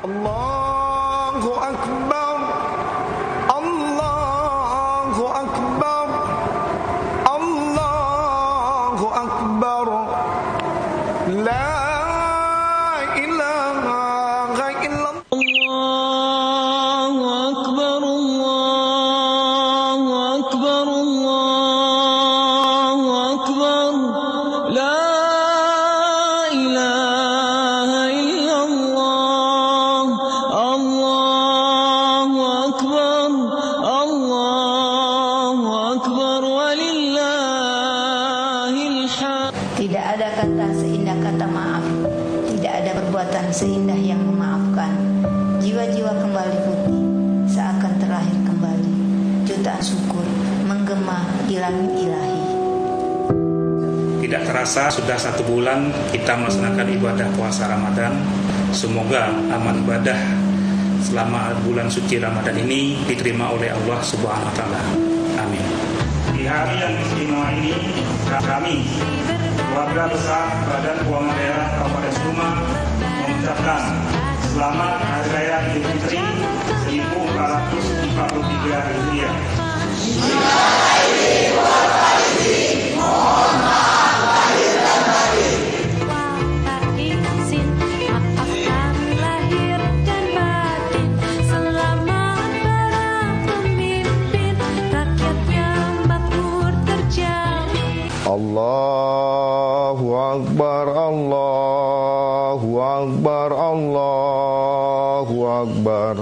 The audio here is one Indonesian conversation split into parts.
Allahu Akbar, Allahu Akbar, Allahu Akbar, La ilaha illallah. Allahu Akbar, Allahu Akbar, Allahu Akbar, La ilaha illallah. Allahu Akbar, Allahu Akbar, walillahil hamd. Tidak ada kata seindah kata maaf, tidak ada perbuatan seindah yang memaafkan. Jiwa-jiwa kembali putih, seakan terlahir kembali. Jutaan syukur menggema di langit ilahi. Tidak terasa sudah 1 bulan kita melaksanakan ibadah puasa Ramadan. Semoga amal ibadah selama bulan suci Ramadan ini diterima oleh Allah Subhanahu wa taala. Amin. Di hari yang istimewa ini, kami keluarga besar Badan Keuangan Daerah Kabupaten Sumbar mengucapkan selamat Hari Raya Idul Fitri 1443 Hijriah. Allahu Akbar, Allahu Akbar, Allahu Akbar,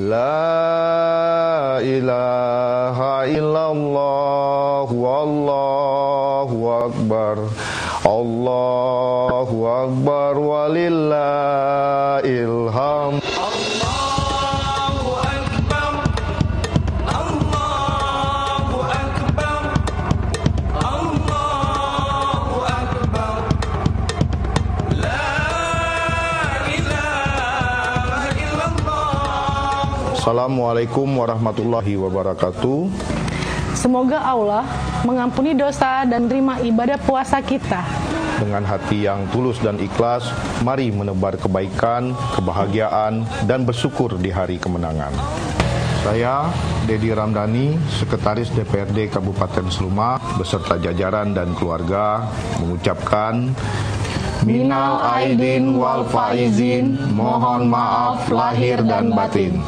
La ilaha illallah, Allahu Akbar, Allahu Akbar, walillahil hamd. Assalamualaikum warahmatullahi wabarakatuh. Semoga Allah mengampuni dosa dan terima ibadah puasa kita. Dengan hati yang tulus dan ikhlas, mari menebar kebaikan, kebahagiaan, dan bersyukur di hari kemenangan. Saya, Dedi Ramdhani, Sekretaris DPRD Kabupaten Seluma, beserta jajaran dan keluarga, mengucapkan Minal aidin wal faizin, mohon maaf lahir dan batin.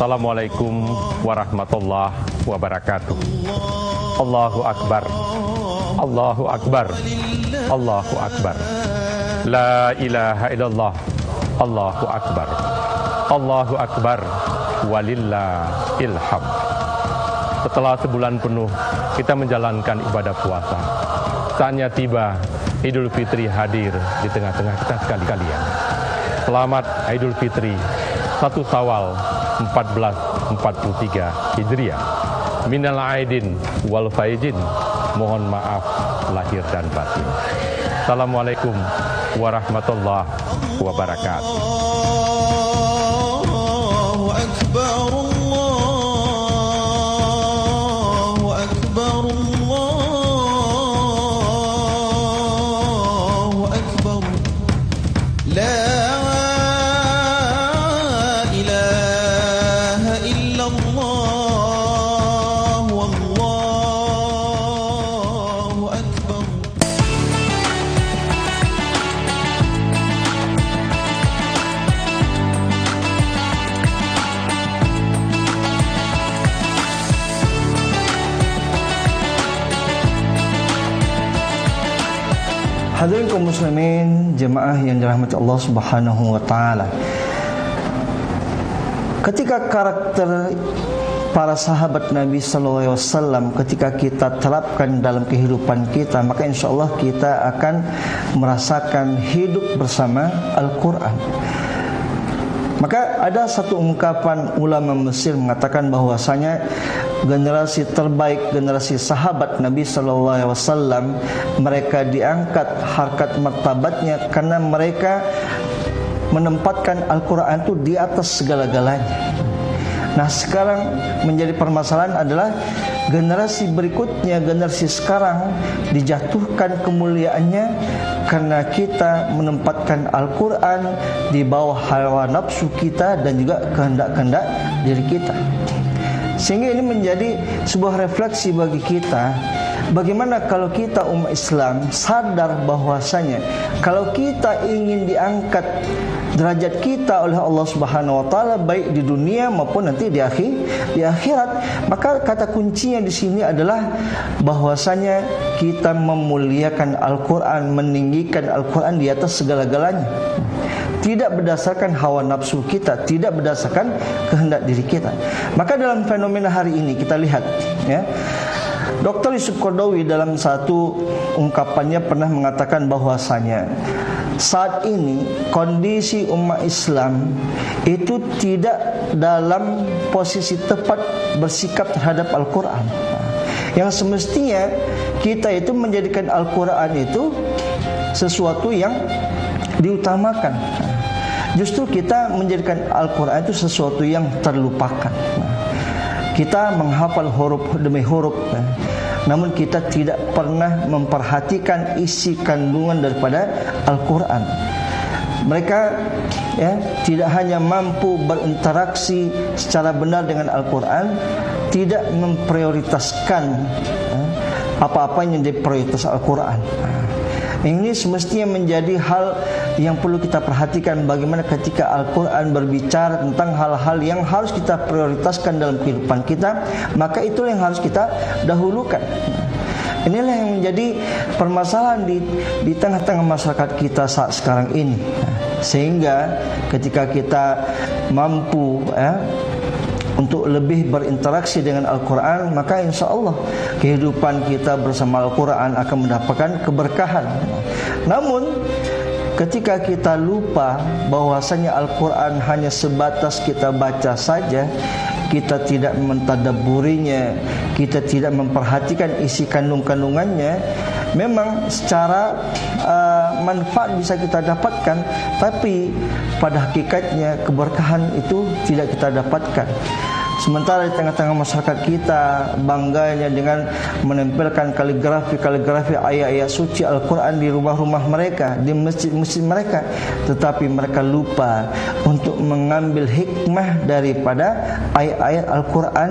Assalamualaikum warahmatullahi wabarakatuh. Allahu Akbar, Allahu Akbar, Allahu Akbar, La ilaha illallah, Allahu Akbar, Allahu Akbar, walillahil hamd. Setelah sebulan penuh kita menjalankan ibadah puasa, saatnya tiba Idul Fitri hadir di tengah-tengah kita sekali-kalian. Selamat Idul Fitri 1 Syawal 1443 Hijriah. Minal aidin wal faizin, mohon maaf lahir dan batin. Assalamualaikum warahmatullahi wabarakatuh. Allahu Akbar, Allahu Akbar, Allahu Akbar, La Hadirin kaum muslimin, jemaah yang dirahmati Allah Subhanahu wa taala. ketika karakter para sahabat Nabi SAW ketika kita terapkan dalam kehidupan kita, maka insya Allah kita akan merasakan hidup bersama Al-Quran. Maka ada satu ungkapan ulama Mesir mengatakan bahwasanya generasi terbaik, generasi sahabat Nabi SAW, mereka diangkat harkat martabatnya karena mereka menempatkan Al-Quran itu di atas segala-galanya. Nah, sekarang menjadi permasalahan adalah generasi berikutnya, generasi sekarang dijatuhkan kemuliaannya karena kita menempatkan Al-Quran di bawah hawa nafsu kita dan juga kehendak-kehendak diri kita. Sehingga ini menjadi sebuah refleksi bagi kita. Bagaimana kalau kita umat Islam sadar bahwasanya kalau kita ingin diangkat derajat kita oleh Allah Subhanahu wa taala baik di dunia maupun nanti di akhirat, maka kata kuncinya di sini adalah bahwasanya kita memuliakan Al-Qur'an, meninggikan Al-Qur'an di atas segala-galanya. Tidak berdasarkan hawa nafsu kita, tidak berdasarkan kehendak diri kita. Maka dalam fenomena hari ini kita lihat, ya, Dr. Yusuf Qaradawi dalam satu ungkapannya pernah mengatakan bahwasanya saat ini kondisi umat Islam itu tidak dalam posisi tepat bersikap terhadap Al-Quran. Yang semestinya kita itu menjadikan Al-Quran itu sesuatu yang diutamakan. Justru kita menjadikan Al-Quran itu sesuatu yang terlupakan. Kita menghafal huruf demi huruf, namun kita tidak pernah memperhatikan isi kandungan daripada Al-Quran. Mereka tidak hanya mampu berinteraksi secara benar dengan Al-Quran, tidak memprioritaskan apa-apa yang menjadi prioritas Al-Quran. Ini semestinya menjadi hal yang perlu kita perhatikan, bagaimana ketika Al-Quran berbicara tentang hal-hal yang harus kita prioritaskan dalam kehidupan kita, maka itulah yang harus kita dahulukan. Inilah yang menjadi permasalahan di tengah-tengah masyarakat kita saat sekarang ini. Sehingga ketika kita mampu untuk lebih berinteraksi dengan Al-Quran, maka insya Allah kehidupan kita bersama Al-Quran akan mendapatkan keberkahan. Namun ketika kita lupa bahwasanya Al-Quran hanya sebatas kita baca saja, kita tidak mentadabburinya, kita tidak memperhatikan isi kandungannya, memang secara manfaat bisa kita dapatkan, tapi pada hakikatnya keberkahan itu tidak kita dapatkan. Sementara di tengah-tengah masyarakat kita bangganya dengan menempelkan kaligrafi ayat-ayat suci Al-Quran di rumah-rumah mereka, di masjid-masjid mereka, tetapi mereka lupa untuk mengambil hikmah daripada ayat-ayat Al-Quran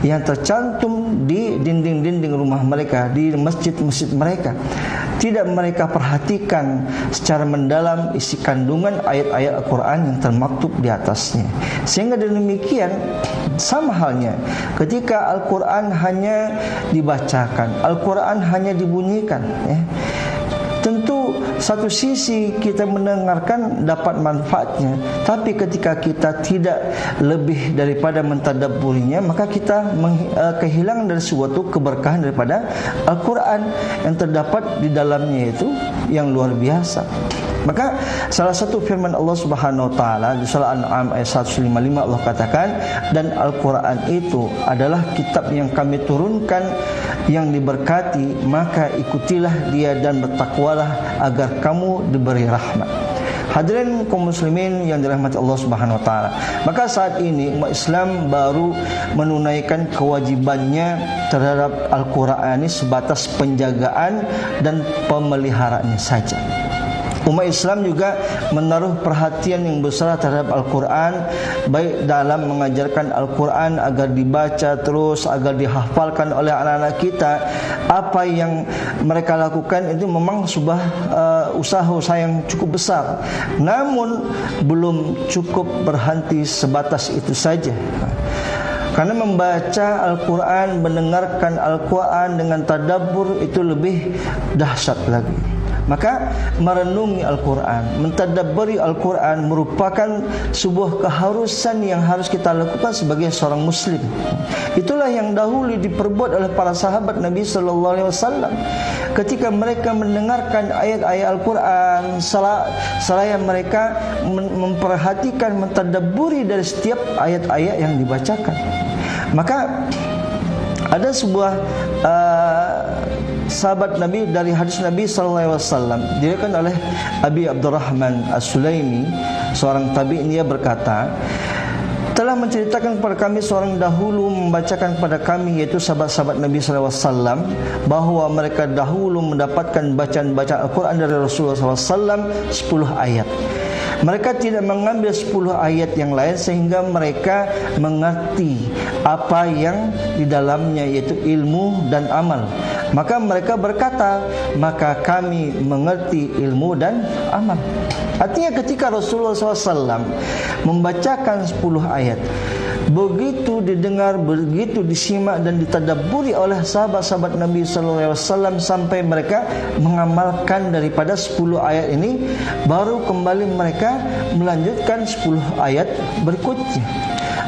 yang tercantum di dinding-dinding rumah mereka, di masjid-masjid mereka. Tidak mereka perhatikan secara mendalam isi kandungan ayat-ayat Al-Quran yang termaktub di atasnya. Sehingga demikian sama halnya ketika Al-Quran hanya dibacakan, Al-Quran hanya dibunyikan, tentu satu sisi kita mendengarkan dapat manfaatnya, tapi ketika kita tidak lebih daripada mentadabburinya, maka kita kehilangan dari suatu keberkahan daripada Al-Quran yang terdapat di dalamnya itu yang luar biasa. Maka salah satu firman Allah Subhanahu wa taala di surah Al-An'am ayat 155, Allah katakan, dan Al-Quran itu adalah kitab yang kami turunkan yang diberkati, maka ikutilah dia dan bertakwalah agar kamu diberi rahmat. Hadirin kaum muslimin yang dirahmati Allah Subhanahu wa taala. Maka saat ini umat Islam baru menunaikan kewajibannya terhadap Al-Quran ini sebatas penjagaan dan pemeliharaannya saja. Umat Islam juga menaruh perhatian yang besar terhadap Al-Quran, baik dalam mengajarkan Al-Quran agar dibaca terus, agar dihafalkan oleh anak-anak kita. Apa yang mereka lakukan itu memang sebuah usaha yang cukup besar, namun belum cukup berhenti sebatas itu saja. Karena membaca Al-Quran, mendengarkan Al-Quran dengan tadabbur itu lebih dahsyat lagi. Maka merenungi Al-Quran, mentadabburi Al-Quran merupakan sebuah keharusan yang harus kita lakukan sebagai seorang muslim. Itulah yang dahulu diperbuat oleh para sahabat Nabi sallallahu alaihi wasallam. Ketika mereka mendengarkan ayat-ayat Al-Quran, seraya mereka memperhatikan, mentadabburi dari setiap ayat-ayat yang dibacakan. Maka ada sebuah sahabat Nabi dari hadis Nabi sallallahu alaihi wasallam diriwayatkan oleh Abi Abdurrahman As-Sulaimi, seorang tabi'in, dia berkata, telah menceritakan kepada kami seorang dahulu membacakan kepada kami, yaitu sahabat-sahabat Nabi sallallahu alaihi wasallam, bahwa mereka dahulu mendapatkan bacaan-bacaan Al-Quran dari Rasulullah sallallahu alaihi wasallam 10 ayat. Mereka tidak mengambil 10 ayat yang lain sehingga mereka mengerti apa yang di dalamnya, yaitu ilmu dan amal. Maka mereka berkata, maka kami mengerti ilmu dan amal. Artinya ketika Rasulullah SAW membacakan 10 ayat, begitu didengar, begitu disimak dan ditadabburi oleh sahabat-sahabat Nabi SAW sampai mereka mengamalkan daripada 10 ayat ini, baru kembali mereka melanjutkan 10 ayat berikutnya.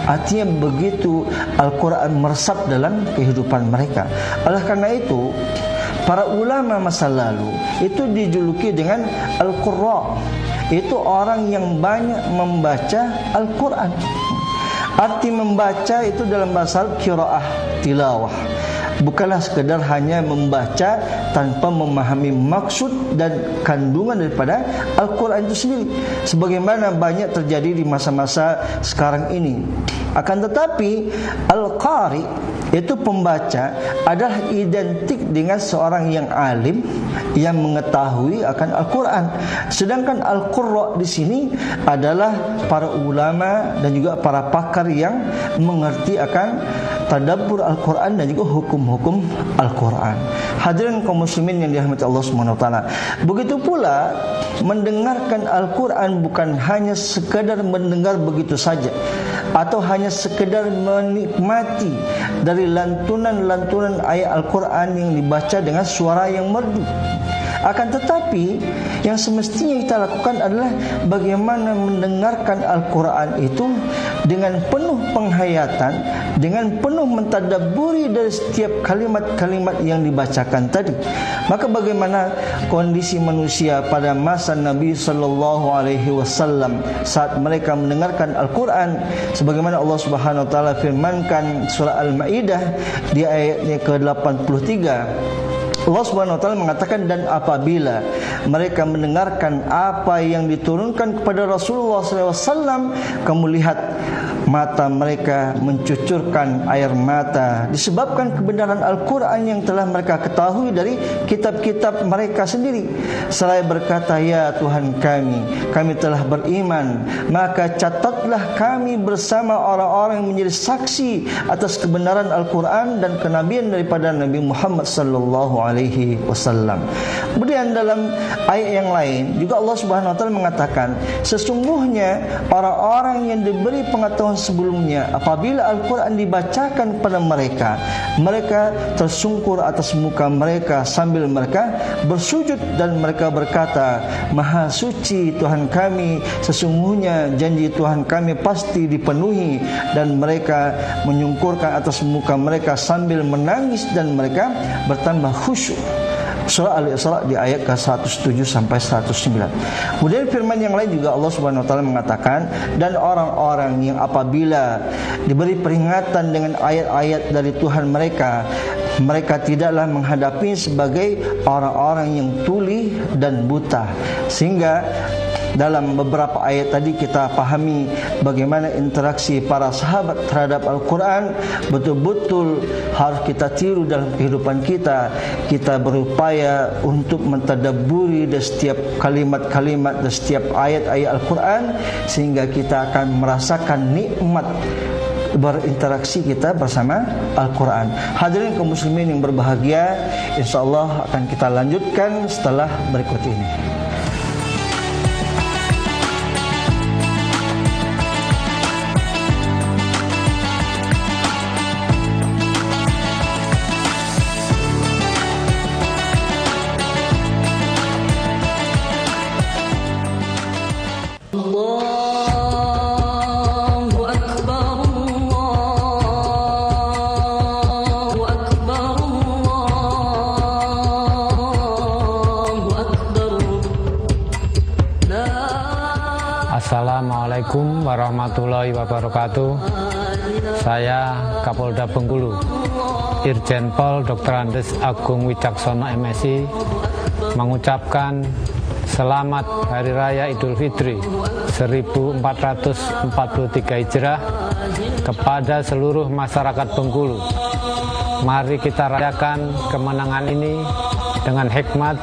Artinya begitu Al-Quran meresap dalam kehidupan mereka. Oleh karena itu, para ulama masa lalu itu dijuluki dengan Al-Qurra, itu orang yang banyak membaca Al-Quran. Arti membaca itu dalam bahasa qiraah, tilawah, bukanlah sekedar hanya membaca tanpa memahami maksud dan kandungan daripada Al-Quran itu sendiri, sebagaimana banyak terjadi di masa-masa sekarang ini. Akan tetapi Al-Qari, itu pembaca, adalah identik dengan seorang yang alim yang mengetahui akan Al-Quran. Sedangkan Al-Qurra di sini adalah para ulama dan juga para pakar yang mengerti akan tadabbur Al-Quran dan juga hukum-hukum Al-Quran. Hadirin kaum muslimin yang dirahmati Allah Subhanahu wa taala. Begitu pula mendengarkan Al-Quran bukan hanya sekadar mendengar begitu saja, atau hanya sekedar menikmati dari lantunan-lantunan ayat Al-Quran yang dibaca dengan suara yang merdu. Akan tetapi yang semestinya kita lakukan adalah bagaimana mendengarkan Al-Quran itu dengan penuh penghayatan, dengan penuh mentadabburi dari setiap kalimat-kalimat yang dibacakan tadi. Maka bagaimana kondisi manusia pada masa Nabi sallallahu alaihi wasallam saat mereka mendengarkan Al-Quran, sebagaimana Allah Subhanahu wa taala firmankan surah Al-Maidah di ayatnya ke-83. Allah Subhanahu wa taala mengatakan, dan apabila mereka mendengarkan apa yang diturunkan kepada Rasulullah SAW, kamu lihat mata mereka mencucurkan air mata disebabkan kebenaran Al-Quran yang telah mereka ketahui dari kitab-kitab mereka sendiri. Seraya berkata, ya Tuhan kami telah beriman, maka catatlah kami bersama orang-orang yang menjadi saksi atas kebenaran Al-Quran dan kenabian daripada Nabi Muhammad sallallahu alaihi wasallam. Kemudian dalam ayat yang lain juga Allah Subhanahu wa taala mengatakan, sesungguhnya orang-orang yang diberi pengetahuan sebelumnya, apabila Al-Quran dibacakan kepada mereka, mereka tersungkur atas muka mereka sambil mereka bersujud dan mereka berkata, Maha suci Tuhan kami, sesungguhnya janji Tuhan kami pasti dipenuhi, dan mereka menyungkurkan atas muka mereka sambil menangis dan mereka bertambah khusyuk. Surah Al-Isra di ayat ke-107 sampai 109. Kemudian firman yang lain juga Allah Subhanahu wa taala mengatakan, dan orang-orang yang apabila diberi peringatan dengan ayat-ayat dari Tuhan mereka, mereka tidaklah menghadapi sebagai orang-orang yang tuli dan buta. Sehingga dalam beberapa ayat tadi kita pahami bagaimana interaksi para sahabat terhadap Al-Quran betul-betul harus kita tiru dalam kehidupan kita. Kita berupaya untuk mentadabburi dari setiap kalimat-kalimat dan setiap ayat-ayat Al-Quran, sehingga kita akan merasakan nikmat berinteraksi kita bersama Al-Quran. Hadirin kaum muslimin yang berbahagia, insyaallah akan kita lanjutkan setelah berikut ini. warahmatullahi wabarakatuh. Saya Kapolda Bengkulu, Irjen Pol Dr. Andes Agung Wicaksono MSI, mengucapkan selamat Hari Raya Idul Fitri 1443 Hijrah kepada seluruh masyarakat Bengkulu. Mari kita rayakan kemenangan ini dengan hikmat,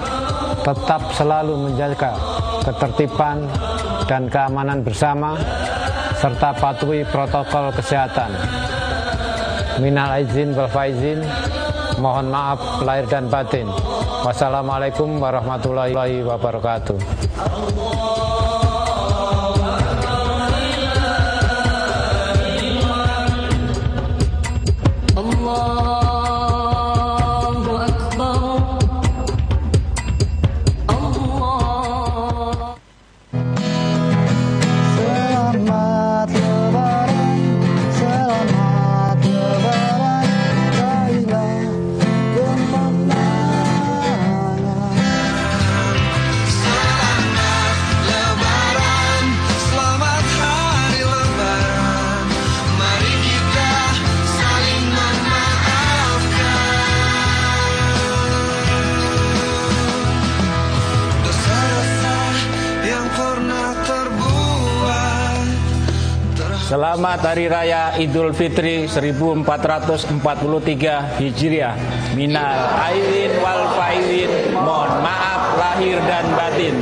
tetap selalu menjaga ketertiban dan keamanan bersama, serta patuhi protokol kesehatan. Minal aizin wal faizin, mohon maaf lahir dan batin. Wassalamualaikum warahmatullahi wabarakatuh. Selamat Hari Raya Idul Fitri 1443 Hijriah. Minal aidin wal faizin, mohon maaf lahir dan batin.